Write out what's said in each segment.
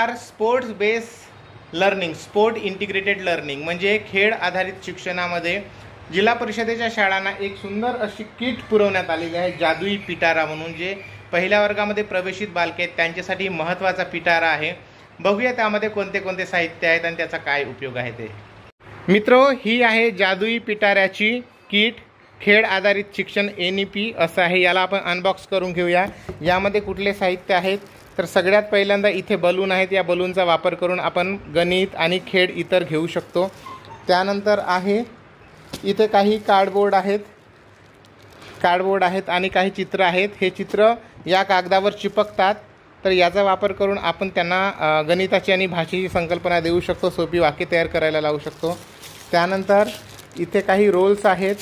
नमस्कार. Sports base learning, sport integrated learning म्हणजे खेळ आधारित शिक्षणामध्ये जिल्हा परिषदेच्या शाळांना एक सुंदर अशी किट पुरवण्यात आलेली आहे. जादुई पिटारा म्हणून, जे पहिल्या वर्गामध्ये प्रवेशित बालके आहेत त्यांच्यासाठी महत्त्वाचा पिटारा आहे. बघूया त्यामध्ये कोणते कोणते साहित्य आहेत आणि त्याचा काय उपयोग आहे ते. मित्रो, ही आहे जादुई पिटाऱ्याची किट. खेळ आधारित शिक्षण NEP असं आहे. याला आपण अनबॉक्स करून घेऊया. यामध्ये कुठले साहित्य आहेत तर सगळ्यात पहिल्यांदा इथे बलून आहेत. या बलूनचा वापर करून आपण गणित आणि खेळ इतर घेऊ शकतो. त्यानंतर आहे इथे काही कार्डबोर्ड आहेत आणि काही चित्र आहेत. हे चित्र या कागदावर चिपकतात, तर याचा वापर करून आपण त्यांना गणिताची आणि भाषेची संकल्पना देऊ शकतो. सोपी वाक्य तयार करायला लावू शकतो. त्यानंतर इथे काही रोल्स आहेत.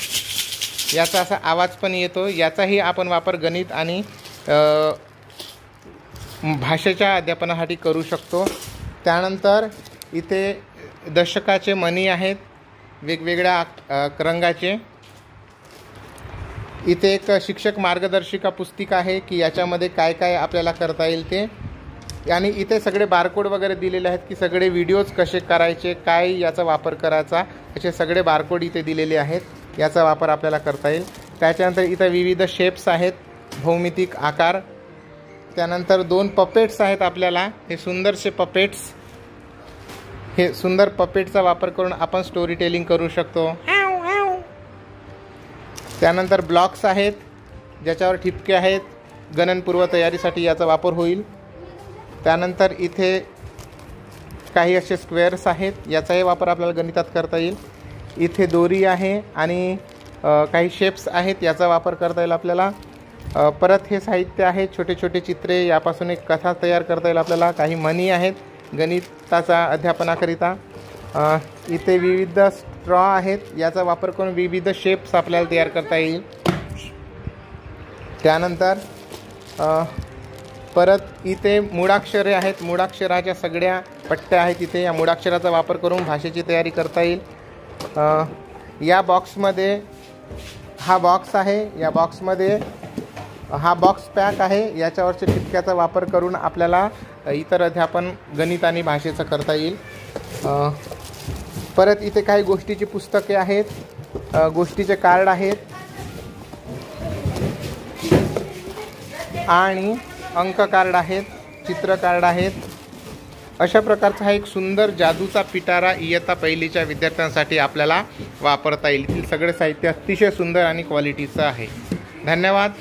याचा असा आवाज पण येतो. याचाही आपण वापर गणित आणि भाषेच्या अध्यापनासाठी करू शकतो. त्यानंतर इथे दशकाचे मणी आहेत वेगवेगळ्या रंगाचे. इथे एक शिक्षक मार्गदर्शिका पुस्तिका आहे की याच्यामध्ये काय काय आपल्याला करता येईल ते. आणि इथे सगळे बारकोड वगैरे दिलेले आहेत की सगळे व्हिडिओज कसे करायचे, काय याचा वापर करायचा, असे सगळे बारकोड इथे दिलेले आहेत. याचा वापर आपल्याला करता येईल. त्याच्यानंतर इथे विविध शेप्स आहेत, भौमितिक आकार. त्यानंतर 2 पपेट्स आहेत आपल्याला. हे सुंदरसे पपेट्स. हे सुंदर पपेटचा वापर करून आपण स्टोरी टेलिंग करू शकतो. त्यानंतर ब्लॉक्स आहेत ज्याच्यावर ठिपके आहेत. गणनपूर्व तयारीसाठी याचा वापर होईल. त्यानंतर इथे काही असे स्क्वेअर्स आहेत. याचाही वापर आपल्याला गणितात करता येईल. इथे दोरी आहे आणि काही शेप्स आहेत. याचा वापर करता येईल आपल्याला. परत हे साहित्य आहे, छोटे छोटे चित्रे. यापासून एक कथा तयार करता येईल आपल्याला. काही मणी आहेत गणिताचा अध्यापनाकरिता. इथे विविध स्ट्रॉ आहेत. याचा वापर करून विविध शेप्स आपल्याला तयार करता येईल. त्यानंतर परत इथे मूळाक्षरे आहेत. मूळाक्षराच्या सगळ्या पट्ट्या आहेत इथे. या मूळाक्षराचा वापर करून भाषेची तयारी करता येईल. या बॉक्समध्ये हा बॉक्स आहे. या बॉक्समध्ये हा बॉक्स पॅक आहे. याच्यावरच्या ठिपक्याचा वापर करून आपल्याला इतर अध्यापन गणित आणि भाषेचं करता येईल. परत इथे काही गोष्टीची पुस्तके आहेत, गोष्टीचे कार्ड आहेत आणि अंक कार्ड आहेत, चित्र कार्ड आहेत. अशा प्रकारचा हा एक सुंदर जादूचा पिटारा इयत्ता पहिलीच्या विद्यार्थ्यांसाठी आपल्याला वापरता येईल. सगळे साहित्य अतिशय सुंदर आणि क्वालिटीचं आहे. धन्यवाद.